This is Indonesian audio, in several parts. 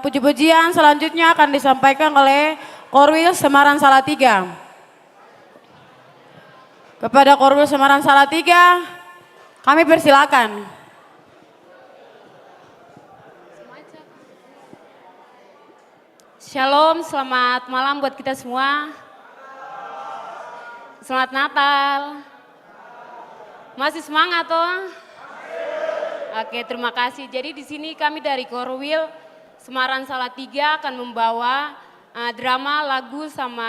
Puji-pujian selanjutnya akan disampaikan oleh Korwil Semarang Salatiga. Kepada Korwil Semarang Salatiga, kami persilakan. Shalom, selamat malam buat kita semua. Selamat Natal. Masih semangat toh? Oke, terima kasih. Jadi di sini kami dari Korwil Semarang Salatiga akan membawa drama, lagu sama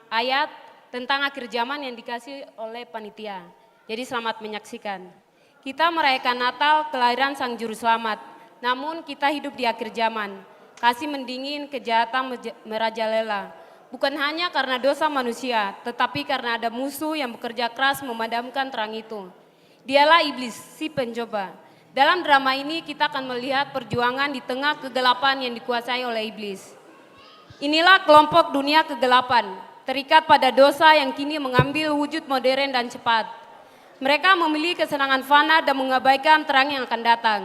ayat tentang akhir zaman yang dikasih oleh panitia. Jadi selamat menyaksikan. Kita merayakan Natal kelahiran Sang Juru Selamat. Namun kita hidup di akhir zaman. Kasih mendingin, kejahatan merajalela. Bukan hanya karena dosa manusia, tetapi karena ada musuh yang bekerja keras memadamkan terang itu. Dialah iblis, si pencoba. Dalam drama ini kita akan melihat perjuangan di tengah kegelapan yang dikuasai oleh iblis. Inilah kelompok dunia kegelapan, terikat pada dosa yang kini mengambil wujud modern dan cepat. Mereka memilih kesenangan fana dan mengabaikan terang yang akan datang.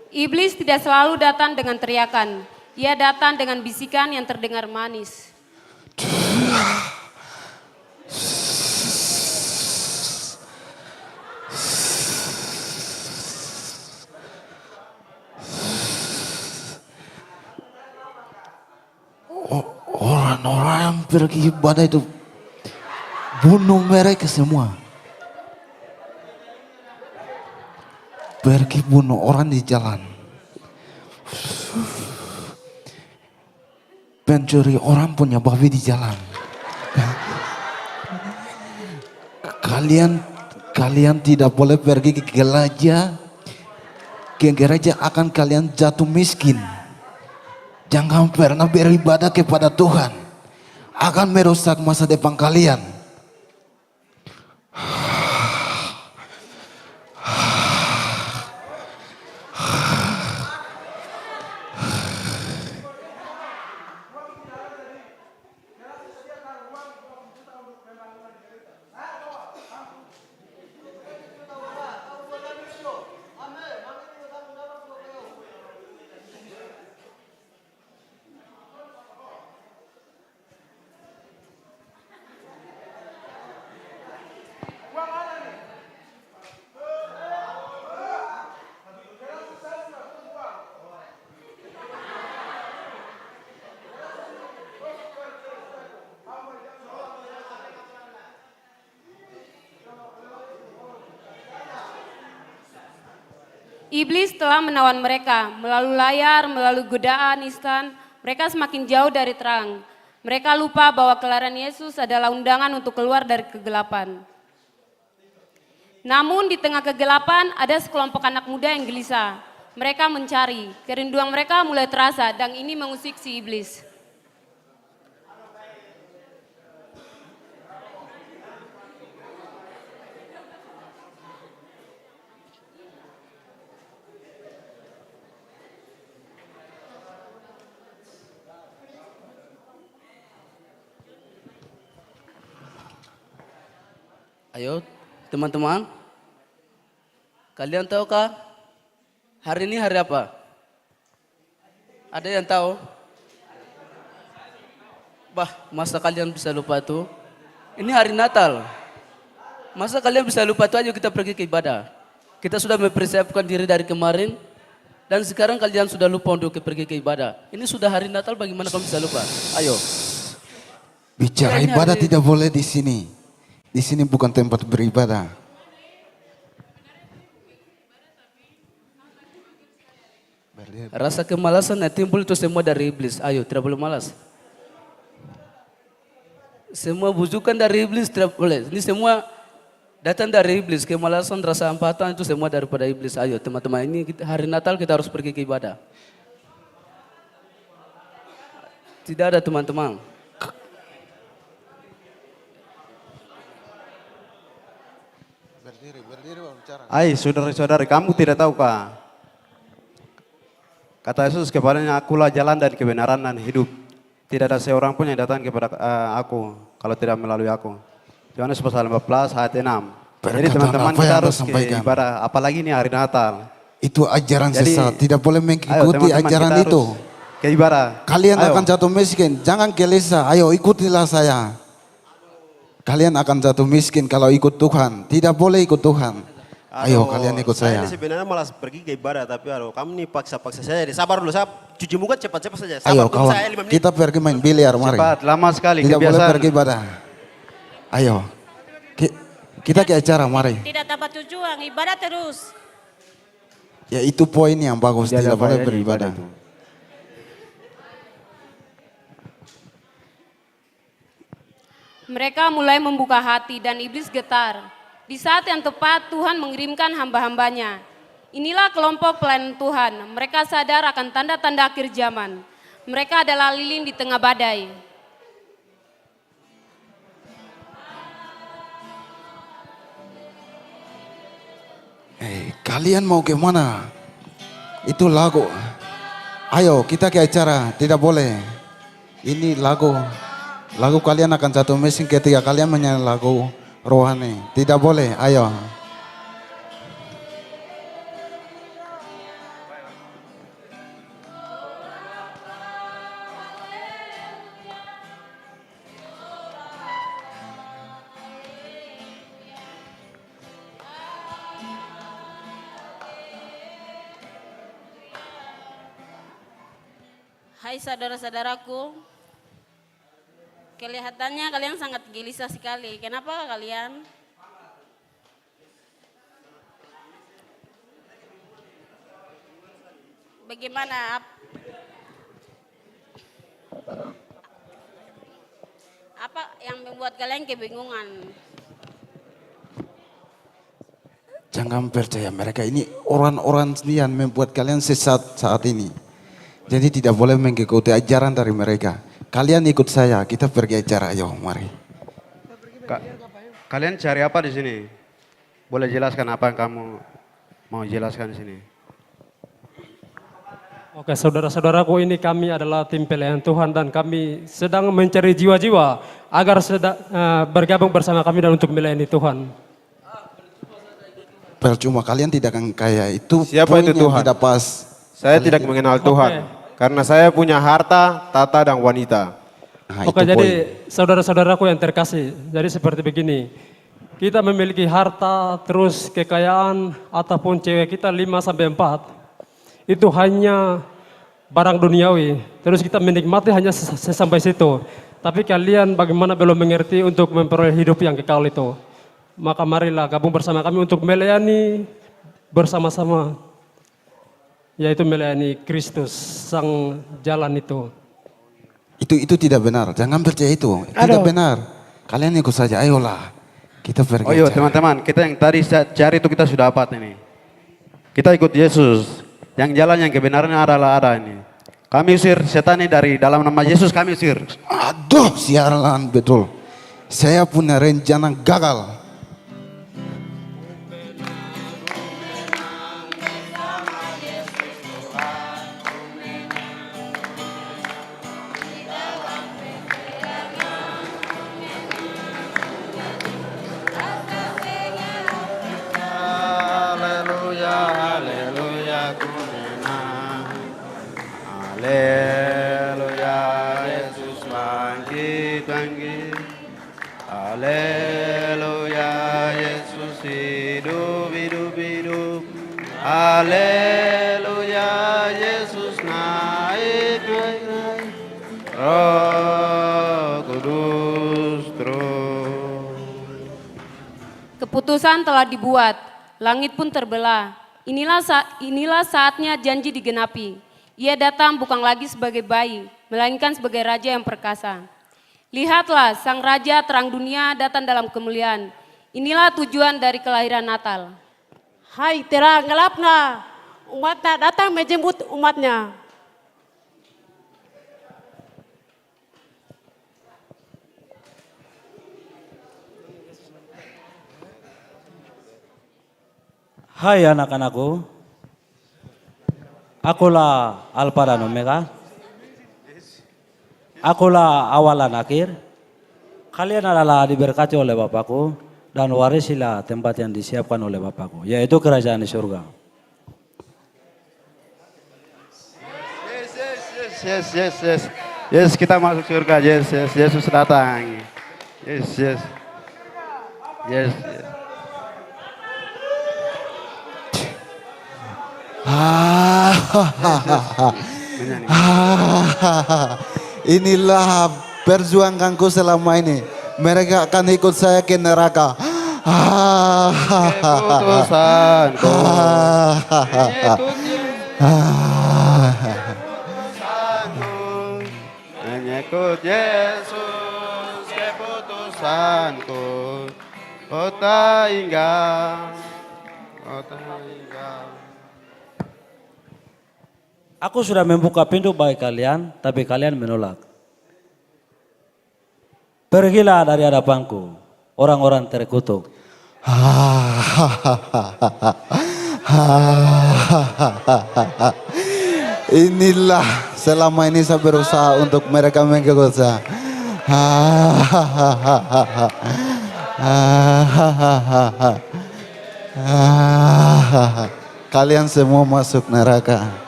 Iblis tidak selalu datang dengan teriakan, ia datang dengan bisikan yang terdengar manis. Orang-orang yang pergi ibadah itu bunuh mereka semua. Pergi bunuh orang di jalan. Pencuri orang punya babi di jalan. Kalian tidak boleh pergi ke gereja. Ke gereja akan kalian jatuh miskin. Jangan pernah beribadah kepada Tuhan. Akan merusak masa depan kalian. Iblis telah menawan mereka melalui layar, melalui godaan instan. Mereka semakin jauh dari terang. Mereka lupa bahwa kelahiran Yesus adalah undangan untuk keluar dari kegelapan. Namun di tengah kegelapan ada sekelompok anak muda yang gelisah. Mereka mencari, kerinduan mereka mulai terasa dan ini mengusik si iblis. Ayo teman-teman, kalian tahukah hari ini hari apa? Ada yang tahu? Bah, masa kalian bisa lupa tuh? Ini hari Natal. Masa kalian bisa lupa tuh? Ayo kita pergi ke ibadah. Kita sudah mempersiapkan diri dari kemarin dan sekarang kalian sudah lupa untuk pergi ke ibadah. Ini sudah hari Natal, bagaimana kamu bisa lupa? Ayo. Bicara ibadah tidak boleh di sini. Di sini bukan tempat beribadah. Rasa kemalasan yang timbul itu semua dari iblis. Ayo, tidak boleh malas. Semua bujukan dari iblis tidak boleh. Ini semua datang dari iblis. Kemalasan, rasa ampatan itu semua daripada iblis. Ayo teman-teman, ini hari Natal kita harus pergi ke ibadah. Tidak ada teman-teman. Hai saudara-saudara, kamu tidak tahukah Kata Yesus kepadanya, akulah jalan dan kebenaran dan hidup. Tidak ada seorang pun yang datang kepada aku kalau tidak melalui aku. Yohanes pasal 15 ayat 6. Jadi Perkataan teman-teman apa kita yang Anda harus ke sampaikan? ibadah, apalagi ini hari Natal. Itu ajaran Jadi, sesat, tidak boleh Ayo mengikuti teman-teman, ajaran kita harus itu. ke ibadah. Kalian Ayo. akan jatuh miskin, jangan gelisah, ayo ikutilah saya. Kalian akan jatuh miskin kalau ikut Tuhan, tidak boleh ikut Tuhan. Ayo kalian ikut saya. Ini sebenarnya malas pergi ke ibadah, tapi aduh kamu nih paksa-paksa saya. Sabar dulu, saya cuci muka cepat-cepat saja. Sabar, Ayo tunggu kawan, saya 5 menit. kita pergi main biliar, mari. Cepat, lama sekali Tidak boleh kebiasaan. pergi ibadah. Ayo, kita ke acara, mari. Tidak dapat tujuan, ibadah terus. Ya itu poin yang bagus, Tidak ada tidak boleh bahaya di beribadah. ibadah itu. Mereka mulai membuka hati dan iblis getar. Di saat yang tepat Tuhan mengirimkan hamba-hambanya. Inilah kelompok pelayan Tuhan. Mereka sadar akan tanda-tanda akhir zaman. Mereka adalah lilin di tengah badai. Kalian mau kemana? Itu lagu. Ayo kita ke acara, tidak boleh. Ini lagu. Lagu kalian akan jatuh miskin ketika kalian menyanyi lagu rohani. Tidak boleh, ayo. Hai saudara-saudaraku, kelihatannya kalian sangat gelisah sekali. Kenapa kalian? Bagaimana? Apa yang membuat kalian kebingungan? Jangan percaya mereka ini orang-orang yang membuat kalian sesat saat ini. Jadi tidak boleh mengikuti ajaran dari mereka. Kalian ikut saya, kita pergi acara, ayo mari. Kalian cari apa di sini? Boleh jelaskan apa yang kamu mau jelaskan di sini? Oke, saudara-saudaraku, ini kami adalah tim pelayan Tuhan dan kami sedang mencari jiwa-jiwa agar bergabung bersama kami dan untuk melayani Tuhan. Percuma kalian tidak akan kaya, itu Siapa poin itu yang Tuhan? tidak pas. Saya tidak mengenal Tuhan. Karena saya punya harta, tata, dan wanita. Nah, Oke, itu jadi poin. saudara-saudaraku yang terkasih, jadi seperti begini. Kita memiliki harta, terus kekayaan, ataupun cewek kita 5-4. Itu hanya barang duniawi. Terus kita menikmati hanya sampai situ. Tapi kalian bagaimana belum mengerti untuk memperoleh hidup yang kekal itu. Maka marilah gabung bersama kami untuk melayani bersama-sama. Yaitu melayani Kristus, sang jalan itu. Itu tidak benar, jangan percaya itu. Tidak benar. Kalian ikut saja, ayolah. Kita pergi Oh iya acara. teman-teman, kita yang tadi cari itu kita sudah dapat ini. Kita ikut Yesus. Yang jalan yang kebenarannya adalah ada ini. Kami usir setan ini dari dalam nama Yesus, kami usir. Aduh, sialan betul. Saya punya rencana gagal. Haleluya, haleluya, kunena. Haleluya, Yesus bangkit. Haleluya, Yesus hidup. Haleluya, Yesus naik. Roh Kudus turun. Keputusan telah dibuat, langit pun terbelah. Inilah saatnya janji digenapi. Ia datang bukan lagi sebagai bayi, melainkan sebagai raja yang perkasa. Lihatlah, sang raja terang dunia datang dalam kemuliaan. Inilah tujuan dari kelahiran Natal. Hai terang gelapna, umatnya datang menjemput umatnya. Hai anak-anakku, Akulah Alfa dan Omega. Akulah awal dan akhir. Kalian adalah diberkati oleh Bapakku dan warisilah tempat yang disiapkan oleh Bapakku, yaitu kerajaan di surga. Yes, kita masuk surga. Yes, Yesus datang. Yes. Inilah perjuanganku selama ini. Mereka akan ikut saya ke neraka. Keputusanku. Mengikut Yesus, keputusanku. Kota ingat. Aku sudah membuka pintu bagi kalian, tapi kalian menolak. Pergilah dari hadapanku, orang-orang terkutuk. Inilah selama ini saya berusaha untuk mereka mengikut saya. Kalian semua masuk neraka.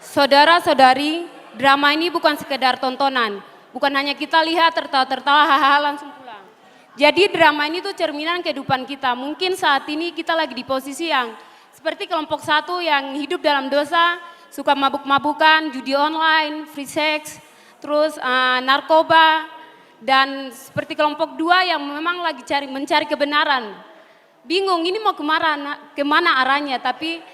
Saudara-saudari, drama ini bukan sekedar tontonan. Bukan hanya kita lihat tertawa-tertawa hahaha langsung pulang. Jadi drama ini tuh cerminan kehidupan kita. Mungkin saat ini kita lagi di posisi yang seperti kelompok satu yang hidup dalam dosa, suka mabuk-mabukan, judi online, free sex, terus narkoba, dan seperti kelompok dua yang memang lagi mencari kebenaran. Bingung ini mau kemana arahnya, tapi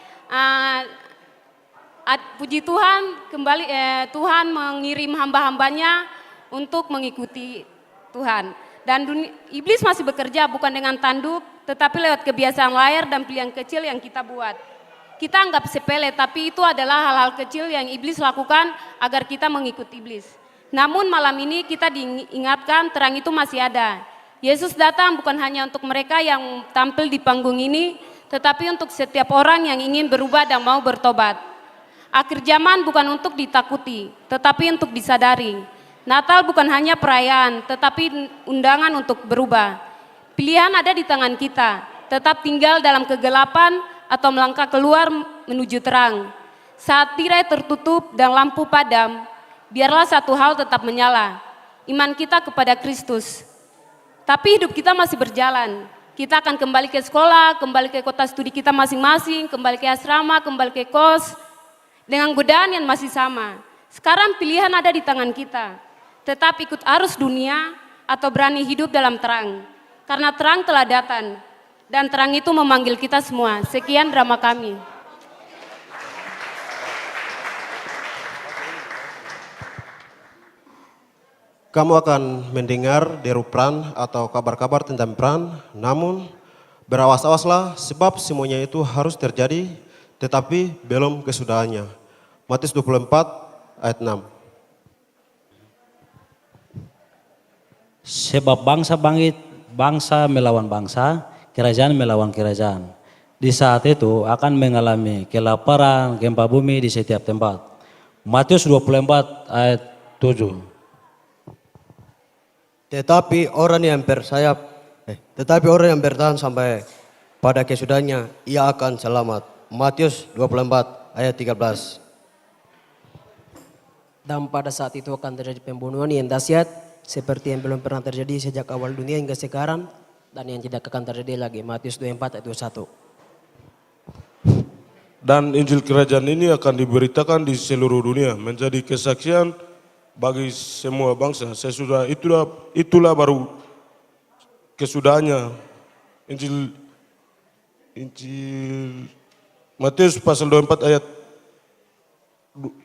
puji Tuhan kembali Tuhan mengirim hamba-hambanya untuk mengikuti Tuhan. Dan iblis masih bekerja bukan dengan tanduk, tetapi lewat kebiasaan layar dan pilihan kecil yang kita buat. Kita anggap sepele, tapi itu adalah hal-hal kecil yang iblis lakukan agar kita mengikuti iblis. Namun malam ini kita diingatkan terang itu masih ada. Yesus datang bukan hanya untuk mereka yang tampil di panggung ini, tetapi untuk setiap orang yang ingin berubah dan mau bertobat. Akhir zaman bukan untuk ditakuti, tetapi untuk disadari. Natal bukan hanya perayaan, tetapi undangan untuk berubah. Pilihan ada di tangan kita, tetap tinggal dalam kegelapan atau melangkah keluar menuju terang. Saat tirai tertutup dan lampu padam, biarlah satu hal tetap menyala, iman kita kepada Kristus. Tapi hidup kita masih berjalan. Kita akan kembali ke sekolah, kembali ke kota studi kita masing-masing, kembali ke asrama, kembali ke kos, dengan godaan yang masih sama. Sekarang pilihan ada di tangan kita. Tetap ikut arus dunia atau berani hidup dalam terang. Karena terang telah datang dan terang itu memanggil kita semua. Sekian drama kami. Kamu akan mendengar deru perang atau kabar-kabar tentang perang, namun berawas-awaslah sebab semuanya itu harus terjadi tetapi belum kesudahannya. Matius 24 ayat 6. Sebab bangsa bangkit, bangsa melawan bangsa, kerajaan melawan kerajaan. Di saat itu akan mengalami kelaparan, gempa bumi di setiap tempat. Matius 24 ayat 7. Tetapi orang yang bertahan sampai pada kesudahannya, ia akan selamat. Matius 24 ayat 13. Dan pada saat itu akan terjadi pembunuhan yang dahsyat seperti yang belum pernah terjadi sejak awal dunia hingga sekarang, dan yang tidak akan terjadi lagi. Matius 24 ayat 21. Dan Injil Kerajaan ini akan diberitakan di seluruh dunia menjadi kesaksian bagi semua bangsa. Sesudah itulah baru kesudahannya. Injil Matius pasal 24 ayat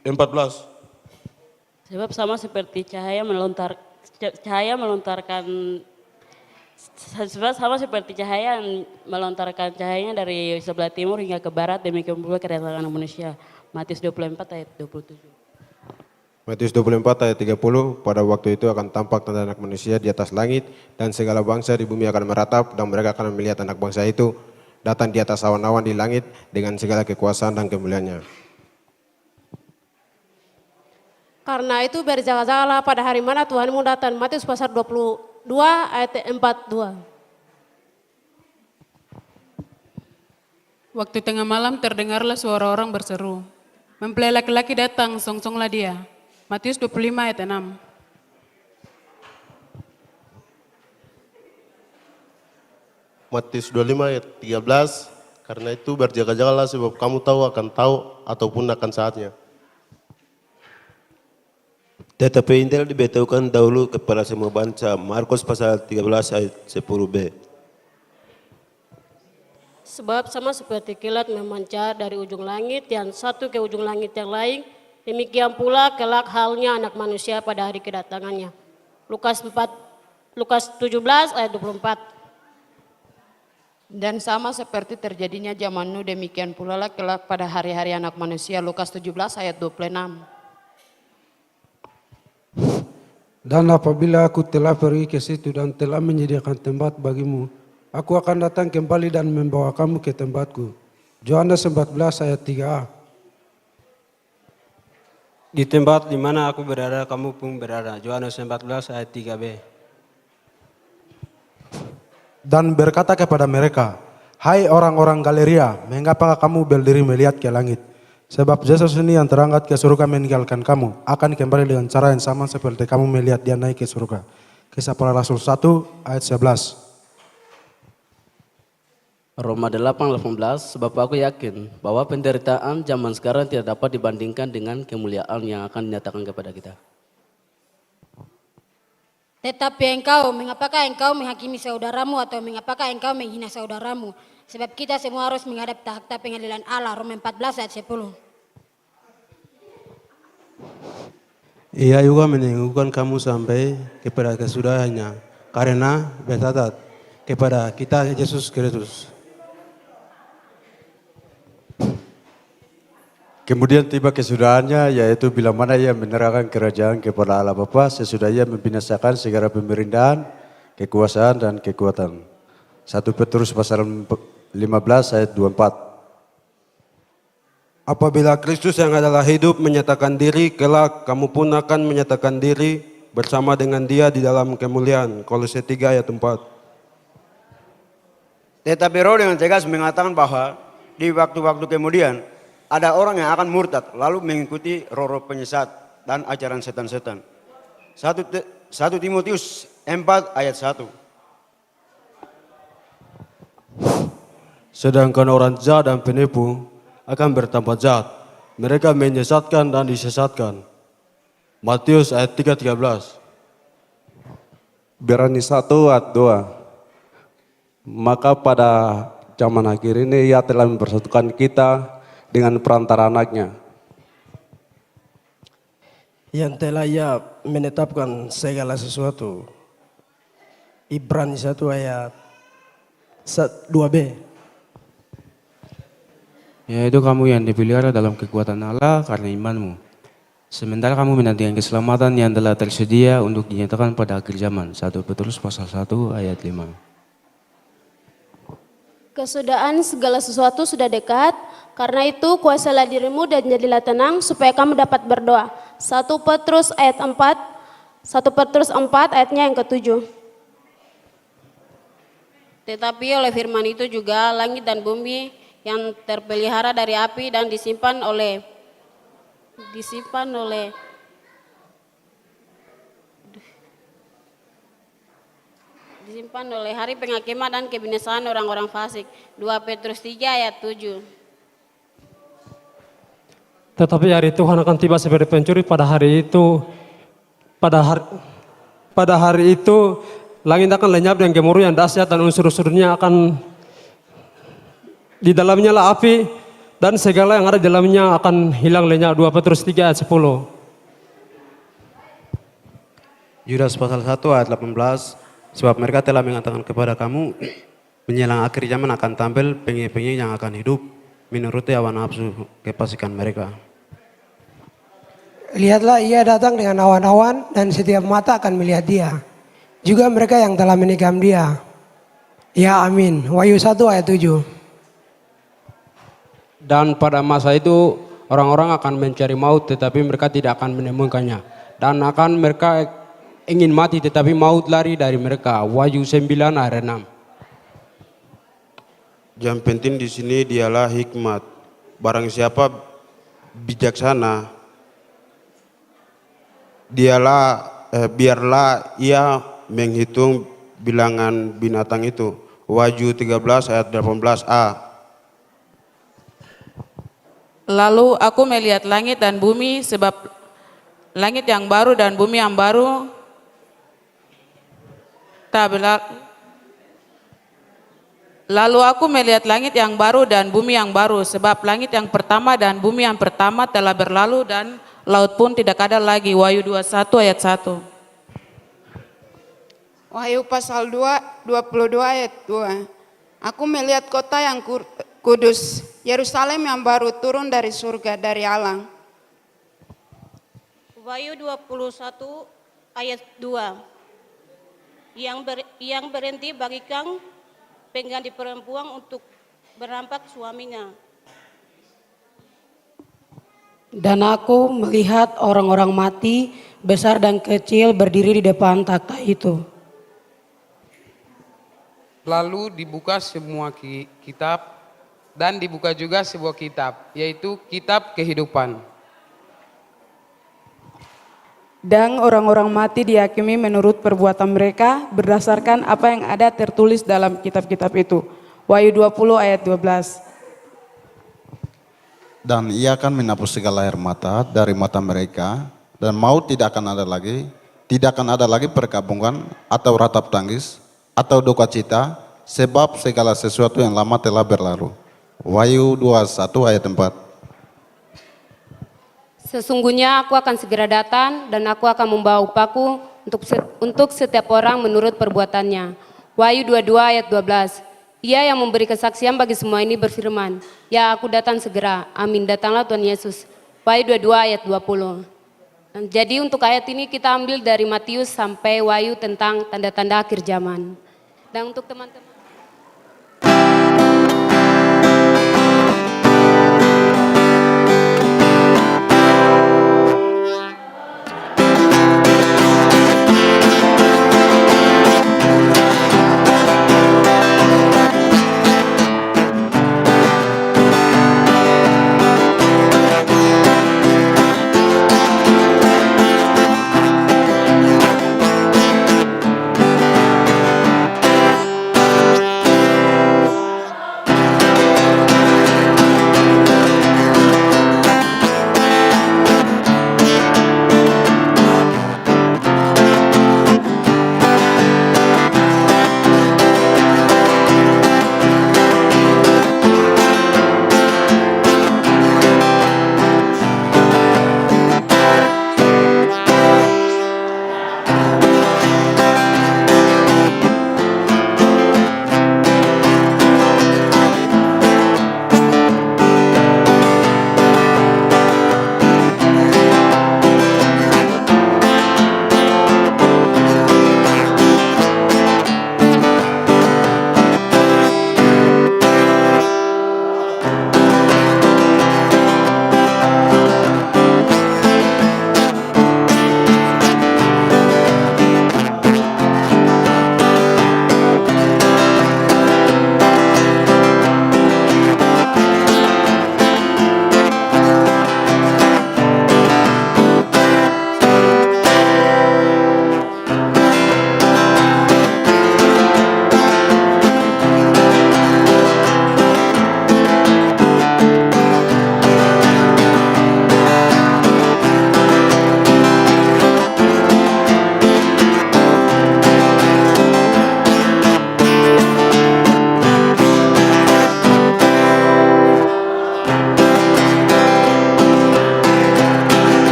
14. Sebab sama seperti cahaya melontarkan cahayanya dari sebelah timur hingga ke barat, demikian pula kedatangan manusia. Matius 24 ayat 27. Matius 24 ayat 30, pada waktu itu akan tampak tanda anak manusia di atas langit dan segala bangsa di bumi akan meratap dan mereka akan melihat anak bangsa itu datang di atas awan-awan di langit dengan segala kekuasaan dan kemuliaannya. Karena itu berjaga-jagalah pada hari mana Tuhanmu datang. Matius pasal 22 ayat 42. Waktu tengah malam terdengarlah suara orang berseru, mempelai laki-laki datang, songsonglah dia. Matius 25 ayat 6. Matius 25 ayat 13, karena itu berjaga-jagalah sebab kamu akan tahu ataupun akan saatnya. Tetapi Injil diberitahukan dahulu kepada semua bangsa. Markus pasal 13 ayat 10b. Sebab sama seperti kilat memancar dari ujung langit yang satu ke ujung langit yang lain, demikian pula kelak halnya anak manusia pada hari kedatangannya. Lukas 17 ayat 24. Dan sama seperti terjadinya zaman Nuh, demikian pula lah kelak pada hari-hari anak manusia. Lukas 17 ayat 26. Dan apabila aku telah pergi ke situ dan telah menyediakan tempat bagimu, aku akan datang kembali dan membawa kamu ke tempatku. Yohanes 14 ayat 3a. Di tempat di mana aku berada, kamu pun berada. Yohanes 14 ayat 3b. Dan berkata kepada mereka, hai orang-orang Galeria, mengapakah kamu berdiri melihat ke langit? Sebab Yesus ini yang terangkat ke surga meninggalkan kamu, akan kembali dengan cara yang sama seperti kamu melihat dia naik ke surga. Kisah Para Rasul 1 ayat 11. Roma 8:18, sebab aku yakin bahwa penderitaan zaman sekarang tidak dapat dibandingkan dengan kemuliaan yang akan dinyatakan kepada kita. Tetapi engkau, mengapakah engkau menghakimi saudaramu atau mengapakah engkau menghina saudaramu? Sebab kita semua harus menghadap takhta pengadilan Allah. Roma 14 ayat 10. Ia juga menenggukan kamu sampai kepada kesudahannya, karena bercatat kepada kita Yesus Kristus. Kemudian tiba kesudahannya, yaitu bila mana ia menyerahkan kerajaan kepada Allah Bapa sesudah ia membinasakan segala pemerintahan, kekuasaan dan kekuatan. 1 Petrus pasal 15 ayat 24. Apabila Kristus yang adalah hidup menyatakan diri, kelak kamu pun akan menyatakan diri bersama dengan dia di dalam kemuliaan. Kolose 3 ayat 4. Tetapi Roh dengan tegas mengatakan bahwa di waktu-waktu kemudian ada orang yang akan murtad lalu mengikuti roh-roh penyesat dan ajaran setan-setan. 1 Timotius 4 ayat 1. Sedangkan orang jahat dan penipu akan bertambah jahat. Mereka menyesatkan dan disesatkan. Matius ayat 3:13. Ibrani 1 ayat 2. Maka pada zaman akhir ini ia telah mempersatukan kita dengan perantara anaknya, yang telah ia menetapkan segala sesuatu. Ibrani 1 ayat 2b. Yaitu kamu yang dipelihara dalam kekuatan Allah karena imanmu. Sementara kamu menantikan keselamatan yang telah tersedia untuk dinyatakan pada akhir zaman. 1 Petrus pasal 1 ayat 5. Kesudahan segala sesuatu sudah dekat, karena itu kuasalah dirimu dan jadilah tenang supaya kamu dapat berdoa. 1 Petrus ayat 4, 1 Petrus 4 ayatnya yang ke-7. Tetapi oleh firman itu juga langit dan bumi yang terpelihara dari api dan disimpan oleh hari penghakiman dan kebinasaan orang-orang fasik. 2 Petrus 3 ayat 7. Tetapi hari Tuhan akan tiba seperti pencuri pada hari itu. Pada hari itu langit akan lenyap dan gemuruh yang dahsyat dan unsur-unsurnya akan di dalamnya lah api dan segala yang ada di dalamnya akan hilang lenyap. 2 Petrus 3 ayat 10. Yudas pasal 1 ayat 18. Sebab mereka telah mengatakan kepada kamu, menjelang akhir zaman akan tampil pengikut-pengikut yang akan hidup menuruti hawa nafsu kefasikan mereka. Lihatlah ia datang dengan awan-awan dan setiap mata akan melihat dia. Juga mereka yang telah menikam dia. Ya amin. Wahyu 1 ayat 7. Dan pada masa itu orang-orang akan mencari maut tetapi mereka tidak akan menemukannya. Dan akan mereka ingin mati tetapi maut lari dari mereka. Wahyu 9 ayat 6. Yang penting di sini dialah hikmat. Barang siapa bijaksana, biarlah ia menghitung bilangan binatang itu. Wahyu 13 ayat 18a. Lalu aku melihat langit dan bumi, sebab langit yang baru dan bumi yang baru Lalu aku melihat langit yang baru dan bumi yang baru, sebab langit yang pertama dan bumi yang pertama telah berlalu dan laut pun tidak ada lagi. Wahyu 21 ayat 1. Wahyu pasal 22 ayat 2. Aku melihat kota yang kudus, Yerusalem yang baru turun dari surga, dari Allah. Wahyu 21 ayat 2. Yang berhenti bagikan pengganti perempuan untuk merampak suaminya. Dan aku melihat orang-orang mati, besar dan kecil berdiri di depan takhta itu. Lalu dibuka semua kitab dan dibuka juga sebuah kitab, yaitu kitab kehidupan. Dan orang-orang mati dihakimi menurut perbuatan mereka berdasarkan apa yang ada tertulis dalam kitab-kitab itu. Wahyu 20 ayat 12. Dan ia akan menghapus segala air mata dari mata mereka, dan maut tidak akan ada lagi, tidak akan ada lagi perkabungan atau ratap tangis atau duka cita, sebab segala sesuatu yang lama telah berlalu. Wahyu 21 ayat 4. Sesungguhnya aku akan segera datang dan aku akan membawa upahku untuk setiap orang menurut perbuatannya. Wahyu 22 ayat 12. Ia yang memberi kesaksian bagi semua ini berfirman, ya aku datang segera, amin, datanglah Tuhan Yesus. Wahyu 22 ayat 20. Jadi untuk ayat ini kita ambil dari Matius sampai Wahyu tentang tanda-tanda akhir zaman. Dan untuk teman-teman